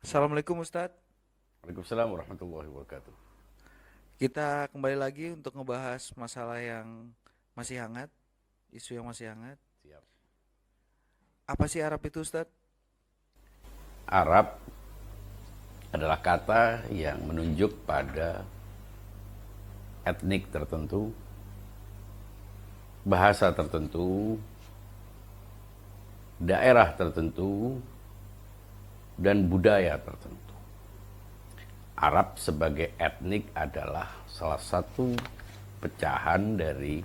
Assalamualaikum Ustadz. Waalaikumsalam warahmatullahi wabarakatuh. Kita kembali lagi untuk ngebahas masalah yang masih hangat, isu yang masih hangat. Siap. Apa sih Arab itu Ustadz? Arab adalah kata yang menunjuk pada etnik tertentu, bahasa tertentu, daerah tertentu, dan budaya tertentu. Arab sebagai etnik adalah salah satu pecahan dari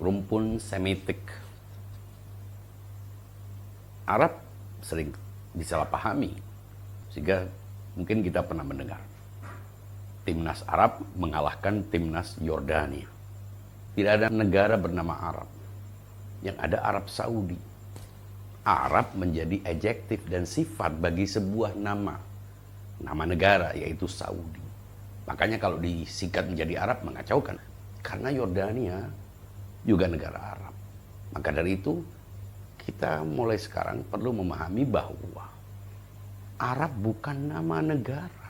rumpun Semitik. Arab sering disalahpahami, sehingga mungkin kita pernah mendengar timnas Arab mengalahkan timnas Yordania. Tidak ada negara bernama Arab. Yang ada Arab Saudi. Arab menjadi adjektif dan sifat bagi sebuah nama negara, yaitu Saudi. Makanya kalau disingkat menjadi Arab mengacaukan, karena Yordania juga negara Arab. Maka dari itu kita mulai sekarang perlu memahami bahwa Arab bukan nama negara,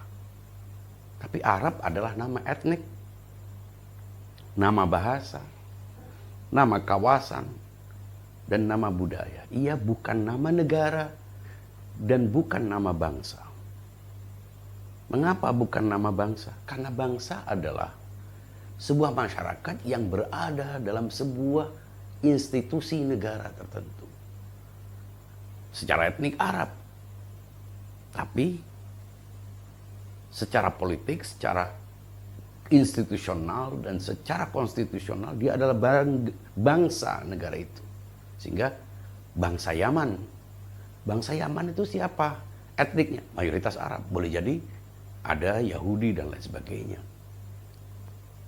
tapi Arab adalah nama etnik, nama bahasa, nama kawasan, dan nama budaya. Ia bukan nama negara dan bukan nama bangsa. Mengapa bukan nama bangsa? Karena bangsa adalah sebuah masyarakat yang berada dalam sebuah institusi negara tertentu. Secara etnik Arab, tapi secara politik, secara institusional, dan secara konstitusional dia adalah bangsa negara itu. Sehingga bangsa Yaman, bangsa Yaman itu siapa? Etniknya mayoritas Arab, boleh jadi ada Yahudi dan lain sebagainya.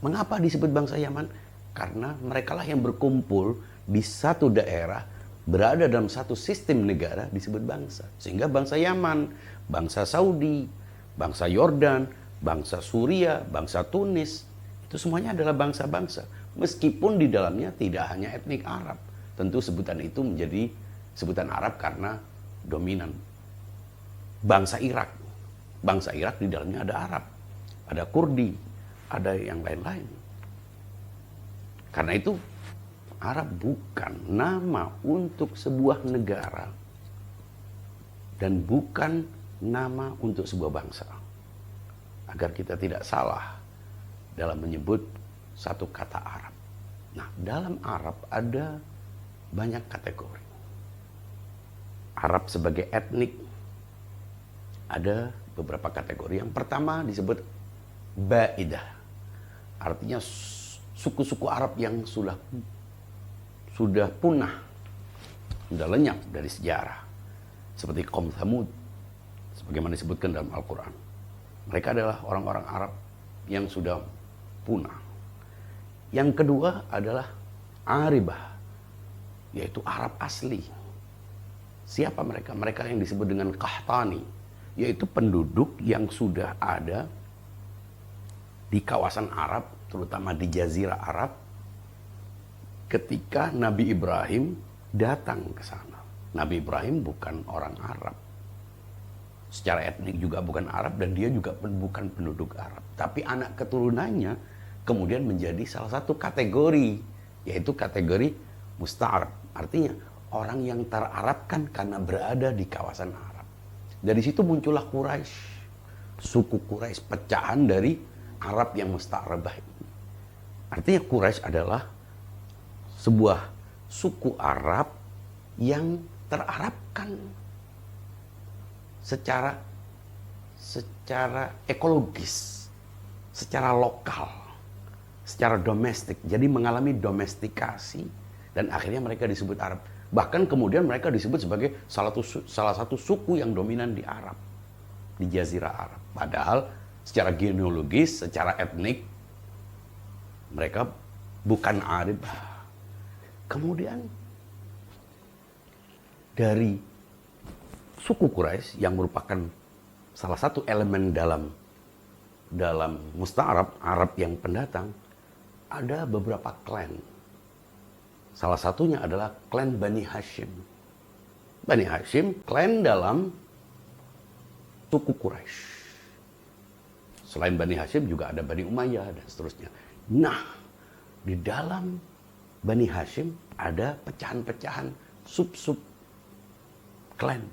Mengapa disebut bangsa Yaman? Karena merekalah yang berkumpul di satu daerah, berada dalam satu sistem negara, disebut bangsa. Sehingga bangsa Yaman, bangsa Saudi, bangsa Yordan, bangsa Suria, bangsa Tunis, itu semuanya adalah bangsa-bangsa. Meskipun di dalamnya tidak hanya etnik Arab. Tentu sebutan itu menjadi sebutan Arab karena dominan. Bangsa Irak. Bangsa Irak di dalamnya ada Arab, ada Kurdi, ada yang lain-lain. Karena itu Arab bukan nama untuk sebuah negara dan bukan nama untuk sebuah bangsa. Agar kita tidak salah dalam menyebut satu kata Arab. Nah, dalam Arab ada banyak kategori. Arab sebagai etnik ada beberapa kategori. Yang pertama disebut Baidah. Artinya suku-suku Arab yang sudah punah, sudah lenyap dari sejarah. Seperti kaum Thamud, sebagaimana disebutkan dalam Al-Quran. Mereka adalah orang-orang Arab yang sudah punah. Yang kedua adalah Aribah, yaitu Arab asli. Siapa mereka? Mereka yang disebut dengan Qahtani, yaitu penduduk yang sudah ada di kawasan Arab, terutama di Jazirah Arab, ketika Nabi Ibrahim datang ke sana. Nabi Ibrahim bukan orang Arab. Secara etnik juga bukan Arab, dan dia juga bukan penduduk Arab. Tapi anak keturunannya kemudian menjadi salah satu kategori, yaitu kategori musta'arab. Artinya orang yang terarabkan karena berada di kawasan Arab. Dari situ muncullah Quraisy. Suku Quraisy, pecahan dari Arab yang musta'arabah ini. Artinya Quraisy adalah sebuah suku Arab yang terarabkan secara ekologis, secara lokal, secara domestik. Jadi mengalami domestikasi dan akhirnya mereka disebut Arab. Bahkan kemudian mereka disebut sebagai salah satu suku yang dominan di Arab, di Jazirah Arab. Padahal secara genealogis, secara etnik mereka bukan Arab. Kemudian dari suku Quraisy yang merupakan salah satu elemen dalam musta'arab, Arab yang pendatang, ada beberapa klan. Salah satunya adalah klan Bani Hashim. Bani Hashim, klan dalam suku Quraisy. Selain Bani Hashim juga ada Bani Umayyah dan seterusnya. Nah, di dalam Bani Hashim ada pecahan-pecahan sub-sub klan.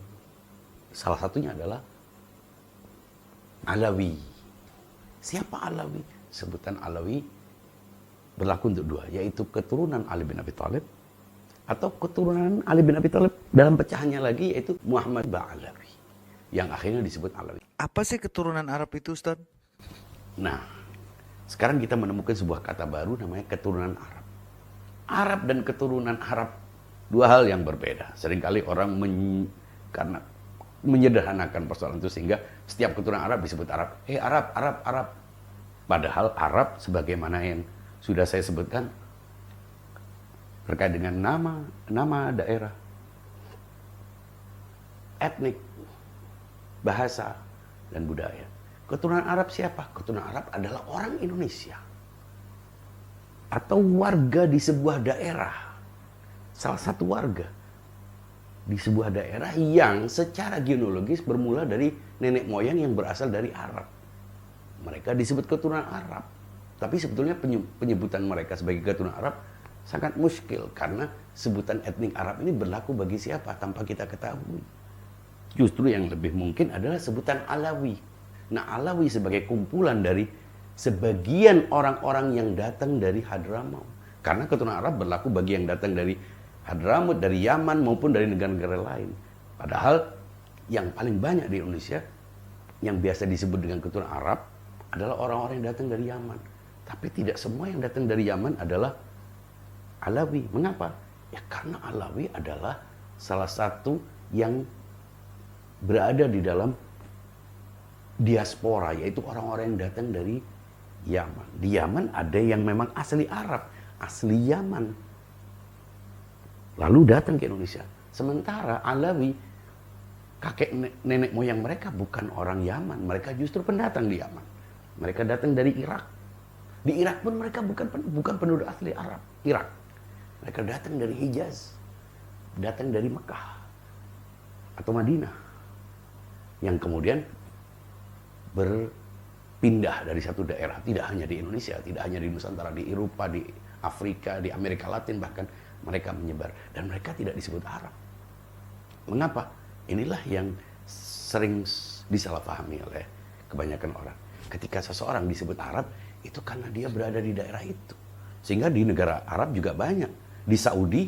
Salah satunya adalah Alawi. Siapa Alawi? Sebutan Alawi berlaku untuk dua, yaitu keturunan Ali bin Abi Thalib atau keturunan Ali bin Abi Thalib dalam pecahannya lagi yaitu Muhammad Ba'alawi yang akhirnya disebut Alawi. Apa sih keturunan Arab itu, Ustaz? Nah, sekarang kita menemukan sebuah kata baru namanya keturunan Arab. Arab dan keturunan Arab dua hal yang berbeda. Seringkali orang karena menyederhanakan persoalan itu sehingga setiap keturunan Arab disebut Arab. Arab, Arab, Arab. Padahal Arab sebagaimana yang sudah saya sebutkan terkait dengan nama daerah, etnik, bahasa, dan budaya. Keturunan Arab siapa? Keturunan Arab adalah orang Indonesia atau warga di sebuah daerah. Salah satu warga di sebuah daerah yang secara genealogis bermula dari nenek moyang yang berasal dari Arab. Mereka disebut keturunan Arab. Tapi sebetulnya penyebutan mereka sebagai keturunan Arab sangat muskil karena sebutan etnik Arab ini berlaku bagi siapa tanpa kita ketahui. Justru yang lebih mungkin adalah sebutan Alawi. Nah, Alawi sebagai kumpulan dari sebagian orang-orang yang datang dari Hadramaut. Karena keturunan Arab berlaku bagi yang datang dari Hadramaut, dari Yaman maupun dari negara-negara lain. Padahal yang paling banyak di Indonesia yang biasa disebut dengan keturunan Arab adalah orang-orang yang datang dari Yaman. Tapi tidak semua yang datang dari Yaman adalah Alawi. Mengapa? Ya karena Alawi adalah salah satu yang berada di dalam diaspora, yaitu orang-orang yang datang dari Yaman. Di Yaman ada yang memang asli Arab, asli Yaman, lalu datang ke Indonesia. Sementara Alawi, kakek nenek moyang mereka bukan orang Yaman, mereka justru pendatang di Yaman. Mereka datang dari Irak. Di Irak pun mereka bukan penduduk asli Arab, Irak. Mereka datang dari Hijaz, datang dari Mekah atau Madinah, yang kemudian berpindah dari satu daerah, tidak hanya di Indonesia, tidak hanya di Nusantara, di Eropa, di Afrika, di Amerika Latin, bahkan mereka menyebar. Dan mereka tidak disebut Arab. Mengapa? Inilah yang sering disalahpahami oleh kebanyakan orang. Ketika seseorang disebut Arab, itu karena dia berada di daerah itu. Sehingga di negara Arab juga banyak. Di Saudi,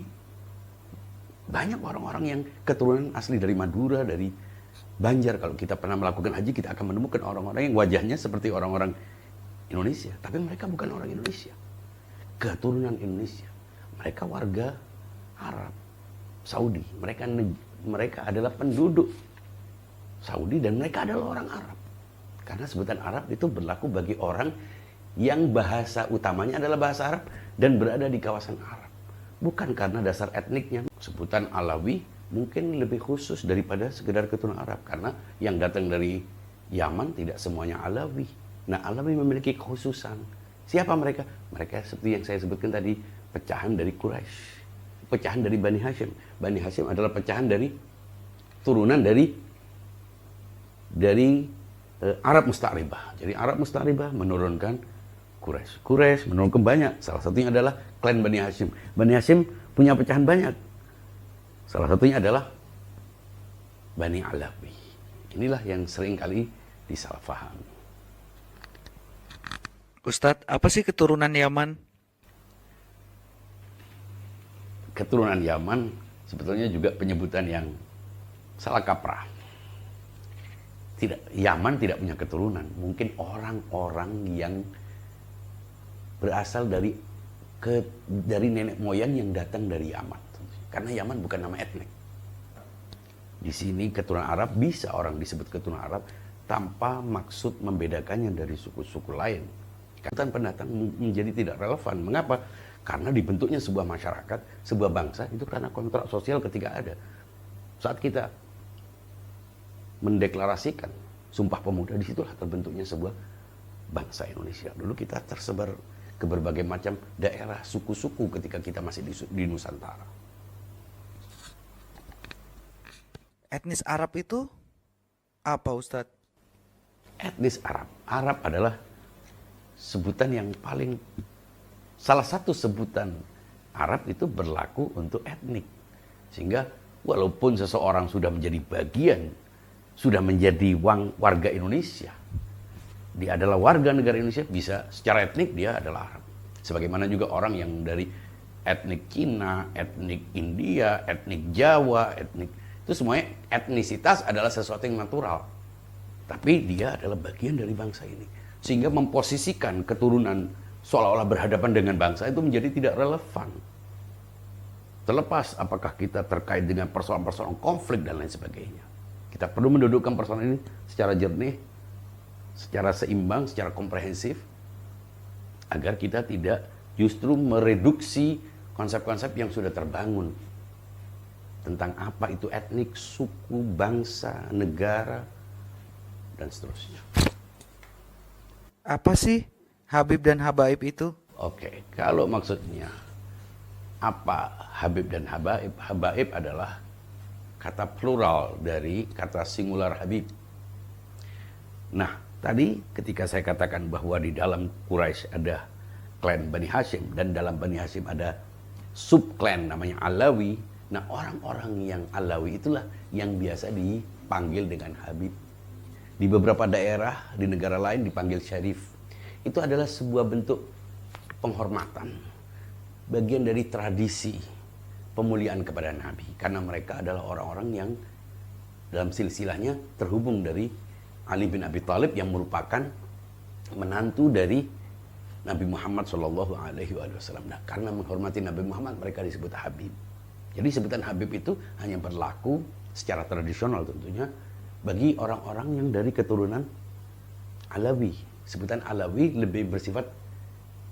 banyak orang-orang yang keturunan asli dari Madura, dari Banjar. Kalau kita pernah melakukan haji, kita akan menemukan orang-orang yang wajahnya seperti orang-orang Indonesia. Tapi mereka bukan orang Indonesia. Keturunan Indonesia. Mereka warga Arab, Saudi. Mereka adalah penduduk Saudi dan mereka adalah orang Arab. Karena sebutan Arab itu berlaku bagi orang yang bahasa utamanya adalah bahasa Arab dan berada di kawasan Arab. Bukan karena dasar etniknya. Sebutan Alawi mungkin lebih khusus daripada sekedar keturunan Arab. Karena yang datang dari Yaman tidak semuanya Alawi. Nah, Alawi memiliki kekhususan. Siapa mereka? Mereka seperti yang saya sebutkan tadi, pecahan dari Quraisy. Pecahan dari Bani Hashim. Bani Hashim adalah pecahan dari turunan dari Arab Musta'ribah. Jadi Arab Musta'ribah menurunkan Quraisy. Quraisy menurunkan banyak. Salah satunya adalah klan Bani Hashim. Bani Hashim punya pecahan banyak. Salah satunya adalah Bani Alawi. Inilah yang sering kali disalahpahami. Ustadz, apa sih keturunan Yaman? Keturunan Yaman sebetulnya juga penyebutan yang salah kaprah. Yaman tidak punya keturunan. Mungkin orang-orang yang berasal dari nenek moyang yang datang dari Yaman. Karena Yaman bukan nama etnik. Di sini keturunan Arab bisa orang disebut keturunan Arab tanpa maksud membedakannya dari suku-suku lain. Karena pendatang menjadi tidak relevan. Mengapa? Karena dibentuknya sebuah masyarakat, sebuah bangsa itu karena kontrak sosial ketika ada. Saat kita mendeklarasikan Sumpah Pemuda, disitulah terbentuknya sebuah bangsa Indonesia. Dulu kita tersebar ke berbagai macam daerah, suku-suku ketika kita masih di Nusantara. Etnis Arab itu apa, Ustadz? etnis Arab. Arab adalah sebutan yang salah satu sebutan Arab itu berlaku untuk etnik. Sehingga walaupun seseorang sudah menjadi bagian, sudah menjadi warga Indonesia, dia adalah warga negara Indonesia, bisa secara etnik dia adalah Arab. Sebagaimana juga orang yang dari etnik Cina, etnik India, etnik Jawa, itu semuanya etnisitas adalah sesuatu yang natural. Tapi dia adalah bagian dari bangsa ini. Sehingga memposisikan keturunan seolah-olah berhadapan dengan bangsa itu menjadi tidak relevan. Terlepas apakah kita terkait dengan persoalan-persoalan konflik dan lain sebagainya. Kita perlu mendudukkan persoalan ini secara jernih, secara seimbang, secara komprehensif, agar kita tidak justru mereduksi konsep-konsep yang sudah terbangun tentang apa itu etnik, suku, bangsa, negara, dan seterusnya. Apa sih Habib dan Habaib itu? Oke, kalau maksudnya apa Habib dan Habaib? Habaib adalah kata plural dari kata singular Habib. Nah, tadi ketika saya katakan bahwa di dalam Quraisy ada klan Bani Hashim dan dalam Bani Hashim ada subklan namanya Alawi. Nah, orang-orang yang Alawi itulah yang biasa dipanggil dengan Habib. Di beberapa daerah di negara lain dipanggil Syarif. Itu adalah sebuah bentuk penghormatan, bagian dari tradisi pemuliaan kepada Nabi, karena mereka adalah orang-orang yang dalam silsilahnya terhubung dari Ali bin Abi Thalib yang merupakan menantu dari Nabi Muhammad SAW. Nah, karena menghormati Nabi Muhammad, mereka disebut Habib. Jadi sebutan Habib itu hanya berlaku secara tradisional tentunya bagi orang-orang yang dari keturunan Alawi. Sebutan Alawi lebih bersifat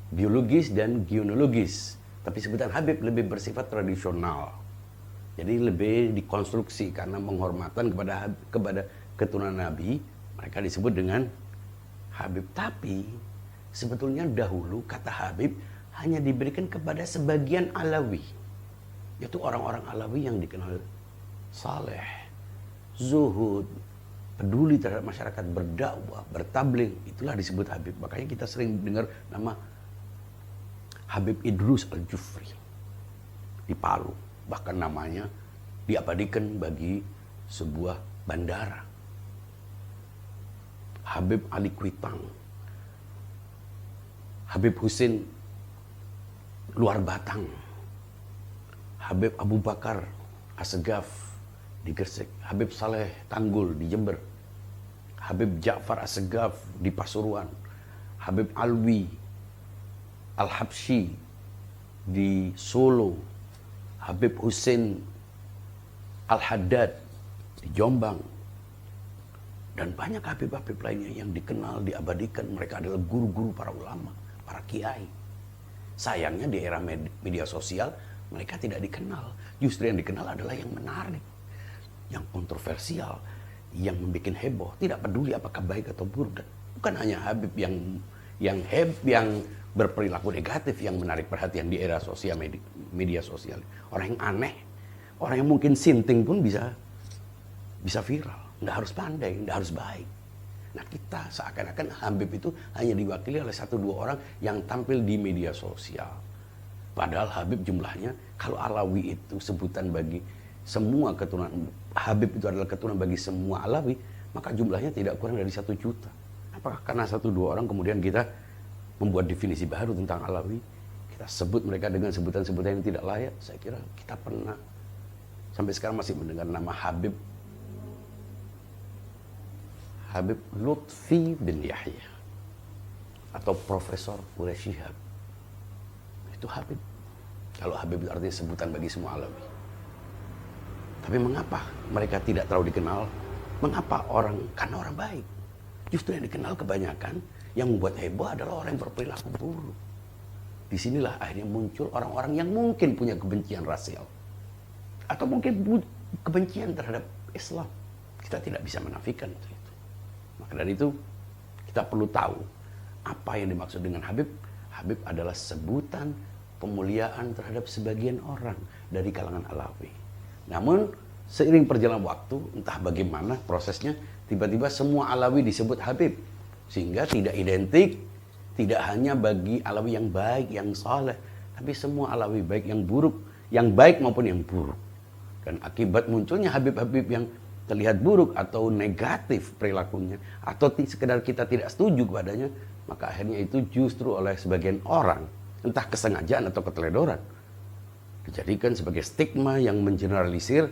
biologis dan genealogis, tapi sebutan Habib lebih bersifat tradisional. Jadi lebih dikonstruksi karena penghormatan kepada keturunan Nabi, mereka disebut dengan Habib. Tapi sebetulnya dahulu kata Habib hanya diberikan kepada sebagian Alawi, yaitu orang-orang Alawi yang dikenal saleh, zuhud, peduli terhadap masyarakat, berdakwah, bertabligh, itulah disebut Habib. Makanya kita sering dengar nama Habib Idrus Al-Jufri di Palu. Bahkan namanya diabadikan bagi sebuah bandara. Habib Ali Kuitang, Habib Husin Luar Batang, Habib Abu Bakar Assegaf di Gresik, Habib Saleh Tanggul di Jember, Habib Ja'far Assegaf di Pasuruan, Habib Alwi Al-Habsyi di Solo, Habib Husin Al-Haddad di Jombang, dan banyak habib-habib lainnya yang dikenal, diabadikan. Mereka adalah guru-guru para ulama, para kiai. Sayangnya di era media sosial mereka tidak dikenal. Justru yang dikenal adalah yang menarik, yang kontroversial, yang membuat heboh. Tidak peduli apakah baik atau buruk. Dan bukan hanya habib yang berperilaku negatif yang menarik perhatian di era sosial, media sosial. Orang yang aneh, orang yang mungkin sinting pun bisa viral. Nggak harus pandai, nggak harus baik. Nah, kita seakan-akan Habib itu hanya diwakili oleh 1-2 orang yang tampil di media sosial. Padahal Habib jumlahnya, kalau Alawi itu sebutan bagi semua keturunan, Habib itu adalah keturunan bagi semua Alawi, maka jumlahnya tidak kurang dari 1 juta. Apakah karena 1-2 orang kemudian kita membuat definisi baru tentang Alawi? Kita sebut mereka dengan sebutan-sebutan yang tidak layak? Saya kira kita pernah sampai sekarang masih mendengar nama Habib Lutfi bin Yahya atau Profesor Quraisy Shihab. Itu Habib. Kalau Habib itu artinya sebutan bagi semua Alawi. Tapi mengapa mereka tidak terlalu dikenal? Mengapa karena orang baik. Justru yang dikenal kebanyakan yang membuat heboh adalah orang yang berperilaku buruk. Disinilah akhirnya muncul orang-orang yang mungkin punya kebencian rasial. Atau mungkin kebencian terhadap Islam. Kita tidak bisa menafikan itu. Maka dari itu kita perlu tahu apa yang dimaksud dengan Habib. Habib adalah sebutan pemuliaan terhadap sebagian orang dari kalangan Alawi. Namun Seiring perjalanan waktu, entah bagaimana prosesnya, tiba-tiba semua Alawi disebut Habib. Sehingga tidak identik, tidak hanya bagi Alawi yang baik, yang saleh, tapi semua Alawi baik yang buruk, yang baik maupun yang buruk. Dan akibat munculnya Habib-Habib yang terlihat buruk atau negatif perilakunya, atau sekedar kita tidak setuju kepadanya, maka akhirnya itu justru oleh sebagian orang, entah kesengajaan atau keteledoran, dijadikan sebagai stigma yang mengeneralisir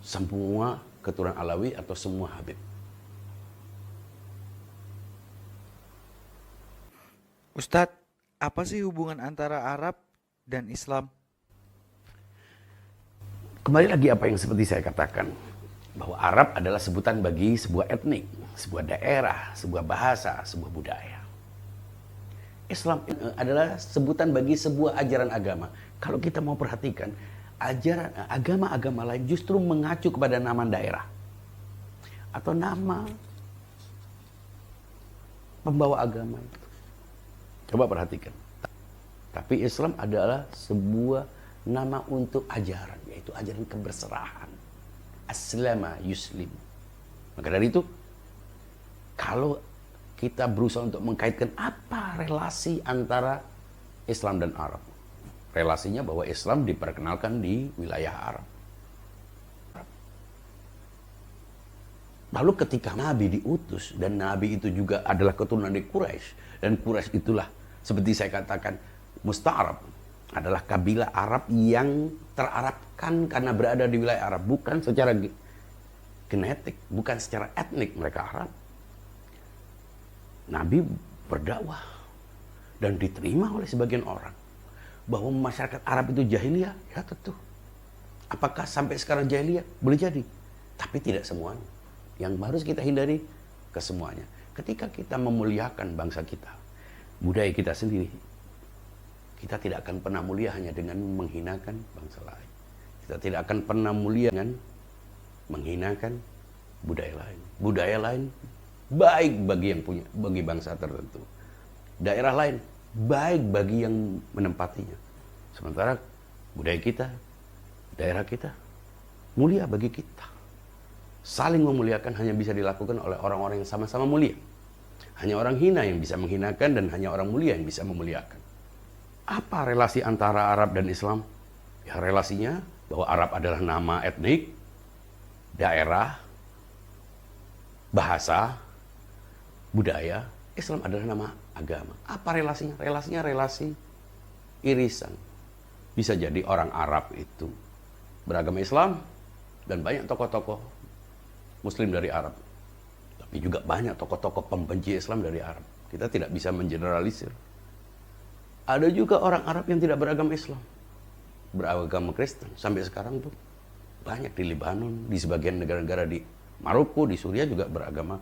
semua keturunan Alawi atau semua Habib. Ustadz, apa sih hubungan antara Arab dan Islam? Kembali lagi apa yang seperti saya katakan, bahwa Arab adalah sebutan bagi sebuah etnik, sebuah daerah, sebuah bahasa, sebuah budaya. Islam adalah sebutan bagi sebuah ajaran agama. Kalau kita mau perhatikan, ajaran agama-agama lain justru mengacu kepada nama daerah atau nama pembawa agama itu. Coba perhatikan. Tapi Islam adalah sebuah nama untuk ajaran, yaitu ajaran keberserahan. Aslama yuslim. Maka dari itu, kalau kita berusaha untuk mengkaitkan apa relasi antara Islam dan Arab, relasinya bahwa Islam diperkenalkan di wilayah Arab. Lalu ketika Nabi diutus, dan Nabi itu juga adalah keturunan dari Quraisy, dan Quraisy itulah seperti saya katakan musta'arab, adalah kabilah Arab yang terarabkan karena berada di wilayah Arab, bukan secara genetik, bukan secara etnik mereka Arab. Nabi berdakwah dan diterima oleh sebagian orang bahwa masyarakat Arab itu jahiliyah, ya tentu. Apakah sampai sekarang jahiliyah? Boleh jadi, tapi tidak semuanya. Yang harus kita hindari kesemuanya. Ketika kita memuliakan bangsa kita, budaya kita sendiri, kita tidak akan pernah mulia hanya dengan menghinakan bangsa lain. Kita tidak akan pernah mulia dengan menghinakan budaya lain. Budaya lain baik bagi yang punya, bagi bangsa tertentu. Daerah lain baik bagi yang menempatinya. Sementara budaya kita, daerah kita mulia bagi kita. Saling memuliakan hanya bisa dilakukan oleh orang-orang yang sama-sama mulia. Hanya orang hina yang bisa menghinakan, dan hanya orang mulia yang bisa memuliakan. Apa relasi antara Arab dan Islam? Ya, relasinya bahwa Arab adalah nama etnik, daerah, bahasa, budaya. Islam adalah nama agama. Apa relasinya? Relasinya relasi irisan. Bisa jadi orang Arab itu beragama Islam, dan banyak tokoh-tokoh Muslim dari Arab. Tapi juga banyak tokoh-tokoh pembenci Islam dari Arab. Kita tidak bisa mengeneralisir. Ada juga orang Arab yang tidak beragama Islam, beragama Kristen. Sampai sekarang tuh banyak di Lebanon, di sebagian negara-negara di Maroko, di Suriah juga beragama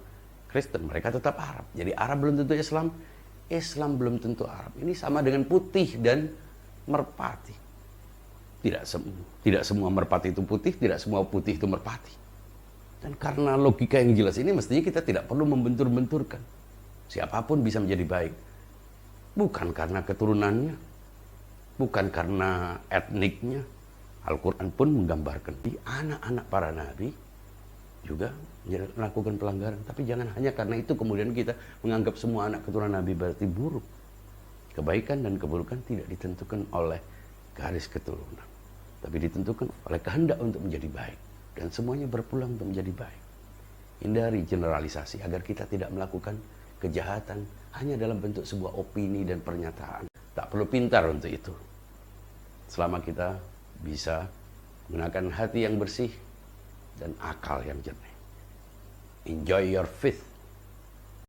Kristen. Mereka tetap Arab. Jadi Arab belum tentu Islam, Islam belum tentu Arab. Ini sama dengan putih dan merpati. Tidak semua merpati itu putih, tidak semua putih itu merpati. Dan karena logika yang jelas ini, mestinya kita tidak perlu membentur-benturkan. Siapapun bisa menjadi baik. Bukan karena keturunannya, bukan karena etniknya. Al-Quran pun menggambarkan di anak-anak para nabi juga melakukan pelanggaran. Tapi jangan hanya karena itu kemudian kita menganggap semua anak keturunan nabi berarti buruk. Kebaikan dan keburukan tidak ditentukan oleh garis keturunan, tapi ditentukan oleh kehendak untuk menjadi baik. Dan semuanya berpulang untuk menjadi baik. Hindari generalisasi agar kita tidak melakukan kejahatan hanya dalam bentuk sebuah opini dan pernyataan. Tak perlu pintar untuk itu. Selama kita bisa menggunakan hati yang bersih dan akal yang jernih. Enjoy your faith.